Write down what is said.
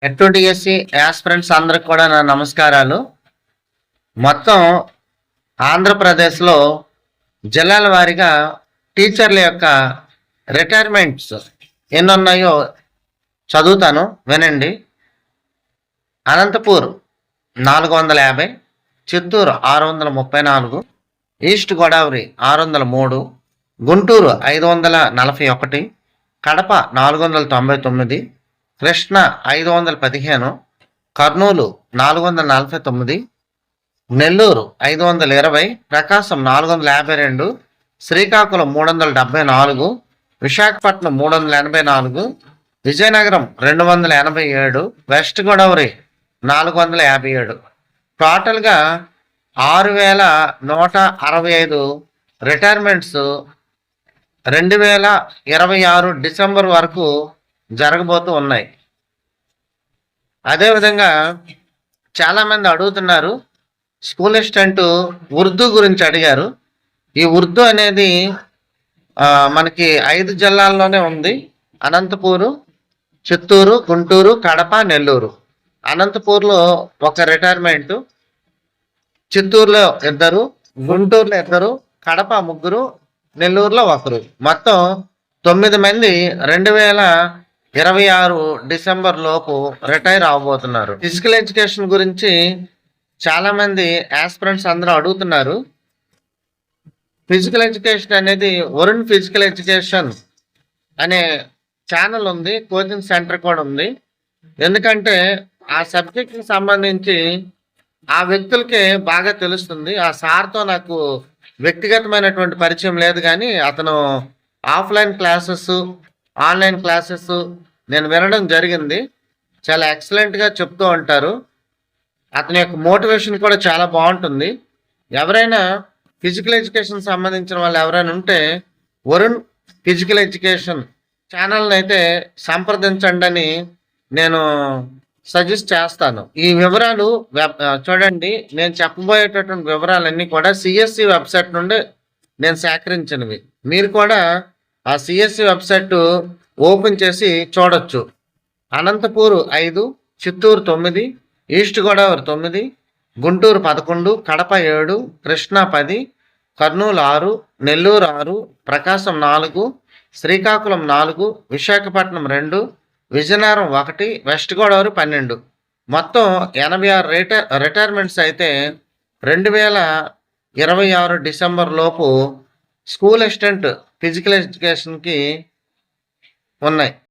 ఎట్టిఎస్సి aspirants అందరికి కూడా నా నమస్కారాలు. మొత్తం ఆంధ్రప్రదేశ్లో జిల్లాల వారీగా టీచర్ల యొక్క రిటైర్మెంట్స్ ఎన్ని ఉన్నాయో చదువుతాను, వినండి. అనంతపూర్ 450, చిత్తూరు 634, ఈస్ట్ గోదావరి 603, గుంటూరు 541, కడప 499, కృష్ణ 515, కర్నూలు 449, నెల్లూరు 520, ప్రకాశం 452, శ్రీకాకుళం 374, విశాఖపట్నం 384, విజయనగరం 287, వెస్ట్ గోదావరి 457. టోటల్గా 6165 రిటైర్మెంట్స్ 2026 డిసెంబర్ వరకు జరగబోతూ ఉన్నాయి. అదేవిధంగా చాలామంది అడుగుతున్నారు, స్కూల్ అసిస్టెంట్ ఉర్దూ గురించి అడిగారు. ఈ ఉర్దూ అనేది మనకి 5 జిల్లాల్లోనే ఉంది: అనంతపూరు, చిత్తూరు, గుంటూరు, కడప, నెల్లూరు. అనంతపూర్లో ఒక రిటైర్మెంటు, చిత్తూరులో 2, గుంటూరులో 2, కడప 3, నెల్లూరులో 1. మొత్తం 9 మంది 2026 డిసెంబర్ లోపు రిటైర్ అవబోతున్నారు. ఫిజికల్ ఎడ్యుకేషన్ గురించి చాలా మంది యాస్పిరెంట్స్ అందరూ అడుగుతున్నారు. ఫిజికల్ ఎడ్యుకేషన్ అనేది వరుణ్ ఫిజికల్ ఎడ్యుకేషన్ అనే ఛానల్ ఉంది, కోచింగ్ సెంటర్ కూడా ఉంది. ఎందుకంటే ఆ సబ్జెక్ట్కి సంబంధించి ఆ వ్యక్తులకే బాగా తెలుస్తుంది. ఆ సార్తో నాకు వ్యక్తిగతమైనటువంటి పరిచయం లేదు, కానీ అతను ఆఫ్లైన్ క్లాసెస్, ఆన్లైన్ క్లాసెస్ నేను వినడం జరిగింది. చాలా ఎక్సలెంట్గా చెప్తూ ఉంటారు. అతని యొక్క మోటివేషన్ కూడా చాలా బాగుంటుంది. ఎవరైనా ఫిజికల్ ఎడ్యుకేషన్ సంబంధించిన వాళ్ళు ఎవరైనా ఉంటే వరుణ్ ఫిజికల్ ఎడ్యుకేషన్ ఛానల్ని అయితే సంప్రదించండి అని నేను సజెస్ట్ చేస్తాను. ఈ వివరాలు చూడండి, నేను చెప్పబోయేటటువంటి వివరాలన్నీ కూడా సిఎస్సి వెబ్సైట్ నుండి నేను సేకరించినవి. మీరు కూడా ఆ సిఎస్సి వెబ్సైట్ ఓపెన్ చేసి చూడొచ్చు. అనంతపూర్ 5, చిత్తూరు 9, ఈస్ట్ గోదావరి 9, గుంటూరు 11, కడప 7, కృష్ణ 10, కర్నూలు 6, నెల్లూరు 6, ప్రకాశం 4, శ్రీకాకుళం 4, విశాఖపట్నం 2, విజయనగరం 1, వెస్ట్ గోదావరి 12. మొత్తం 86 రిటైర్మెంట్స్ అయితే 2026 డిసెంబర్ లోపు స్కూల్ అసిస్టెంట్ ఫిజికల్ ఎడ్యుకేషన్కి ఉన్నాయి.